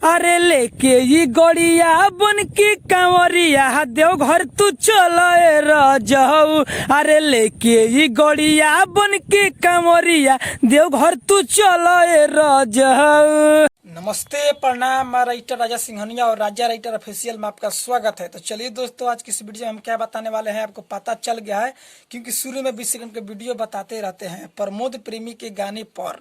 अरे लेके ये गड़िया बन के कांवरिया देवघर तू चलो रजऊ। अरे लेके ये गड़िया बन के कांवरिया देवघर तू चलो रजऊ। नमस्ते, प्रणाम। मैं राइटर राजा सिंघनिया और राजा राइटर ऑफिशियल में आपका स्वागत है। तो चलिए दोस्तों, आज की इस वीडियो में हम क्या बताने वाले हैं आपको पता चल गया है, क्योंकि शुरू में 20 सेकंड के वीडियो बताते रहते हैं। प्रमोद प्रेमी के गाने पर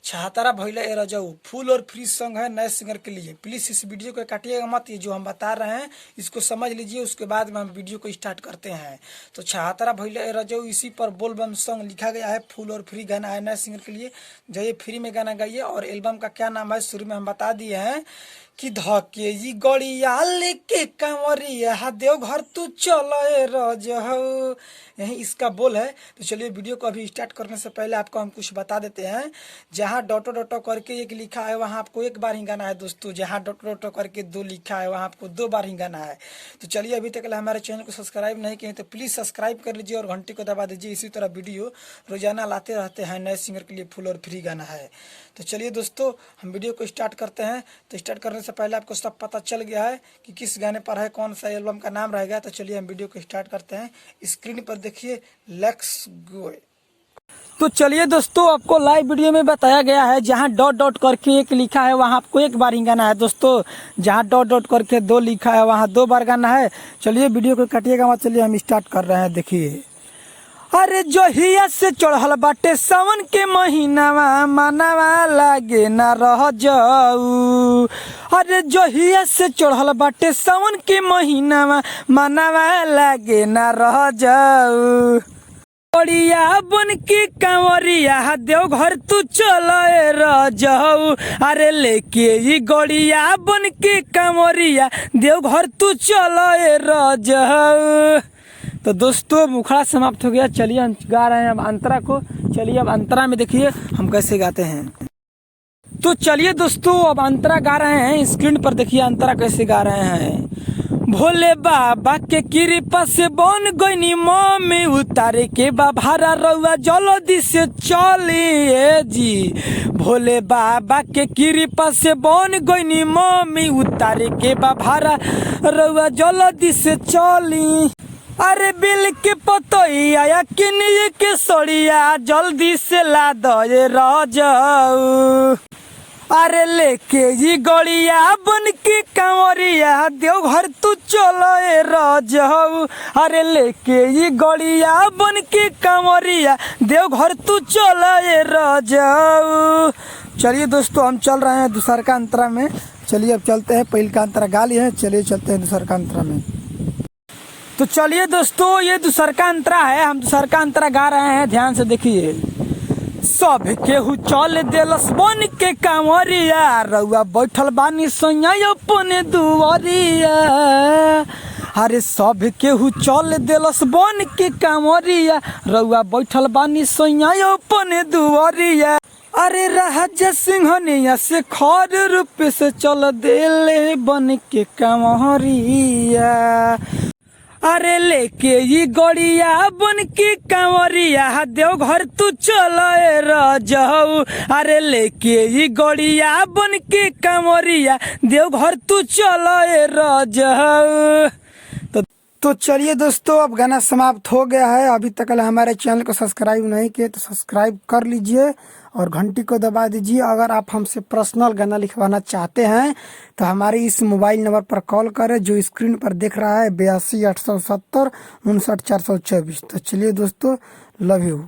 छहातारा भइले ए रजऊ फुल और फ्री सॉन्ग है नए सिंगर के लिए। प्लीज इस वीडियो को काटिएगा मत, ये जो हम बता रहे हैं इसको समझ लीजिए, उसके बाद में हम वीडियो को स्टार्ट करते हैं। तो छहातारा भइले ए रजऊ, इसी पर बोल बम सॉन्ग लिखा गया है। फुल और फ्री गाना है नए सिंगर के लिए, जाइए फ्री में गाना गाइए। और एल्बम का क्या नाम है शुरू में हम बता दिए हैं कि धके जी गड़िया लेके कांवरिया देवघर तू चलो रजऊ, यही इसका बोल है। तो चलिए वीडियो को अभी स्टार्ट करने से पहले आपको हम कुछ बता देते हैं। जहाँ डॉटो डॉटो करके एक लिखा है वहाँ आपको एक बार ही गाना है दोस्तों। जहाँ डॉटो डॉटो करके दो लिखा है वहाँ आपको 2 बार ही गाना है। तो चलिए, अभी तक हमारे चैनल को सब्सक्राइब नहीं किए तो प्लीज़ सब्सक्राइब कर लीजिए और घंटी को दबा दीजिए। इसी तरह वीडियो रोजाना लाते रहते हैं नए सिंगर के लिए फुल और फ्री गाना है। तो चलिए दोस्तों, हम वीडियो को स्टार्ट करते हैं। तो स्टार्ट करने से पहले आपको सब पता चल गया है कि किस गाने पर है, कौन सा एल्बम का नाम रहेगा। तो चलिए हम वीडियो को स्टार्ट करते हैं। स्क्रीन पर देखिए, लेट्स गो। तो चलिए दोस्तों, आपको लाइव वीडियो में बताया गया है जहां डॉट डॉट करके एक लिखा है वहां आपको एक बार ही गाना है दोस्तों। जहां डॉट डॉट करके 2 लिखा है वहां 2 बार गाना है। चलिए वीडियो को काटिएगा मत, चलिए हम स्टार्ट कर रहे हैं। देखिए, अरे जोहिया से चढ़ल बाटे सावन के महीनावा मनवा लागे ना रह जाऊ। अरे जोहिया से चढ़ल बाटे सावन के महीनावा मनवा लागे ना रह जाऊ। गड़िया बन के कांवरिया देवघर तू चलो रजऊ। अरे लेके ये गड़िया बन के कांवरिया देवघर तू चलो रजऊ। तो दोस्तों, मुखड़ा समाप्त हो गया। चलिए हम गा रहे हैं अब अंतरा को। चलिए अब अंतरा में देखिए हम कैसे गाते हैं। तो चलिए दोस्तों, अब अंतरा गा रहे हैं। स्क्रीन पर देखिए अंतरा कैसे गा रहे हैं। भोले बाबा के कृपा से बन गईनी मम्मी उतारे के बाभारा रउआ जल्दी से चलिए जी। भोले बाबा के कृपा से बन गईनी मम्मी उतारे के बाभारा रउआ जल्दी से चली। अरे बिल के पतैया किनिए के सड़िया जल्दी से ला दे रजऊ। अरे लेके जी गड़िया बन के कांवरिया देवघर तू चलो रजऊ। अरे लेके जी गड़िया बन के कांवरिया देवघर तू चलो रजऊ। चलिए दोस्तों, हम चल रहे हैं दूसर का अंतरा में। चलिए अब चलते हैं, पहले का अंतरा गा लिए हैं, चलिए चलते हैं दूसर का अंतरा में। तो चलिए दोस्तों, ये दूसर का अंतरा है, हम दूसर का अंतरा गा रहे हैं। ध्यान से देखिए। सब केहू चल देलस बन के कांवरिया रउआ बैठल बानी सोया अपने दुआरिया। अरे सब केहू चल देलस बन के कांवरिया रउआ बैठल बानी सोया अपने दुआरिया। अरे राजा सिंघनिया से खर रूप से चल देले बन के कांवरिया। अरे लेके ये गड़िया बन के कांवरिया देवघर तू चलो रजऊ। अरे लेके ये गड़िया बन के कांवरिया देवघर तू चलो रजऊ। तो चलिए दोस्तों, अब गाना समाप्त हो गया है। अभी तक हमारे चैनल को सब्सक्राइब नहीं किए तो सब्सक्राइब कर लीजिए और घंटी को दबा दीजिए। अगर आप हमसे पर्सनल गाना लिखवाना चाहते हैं तो हमारे इस मोबाइल नंबर पर कॉल करें जो स्क्रीन पर दिख रहा है, 82 870 59 424। तो चलिए दोस्तों, लव यू।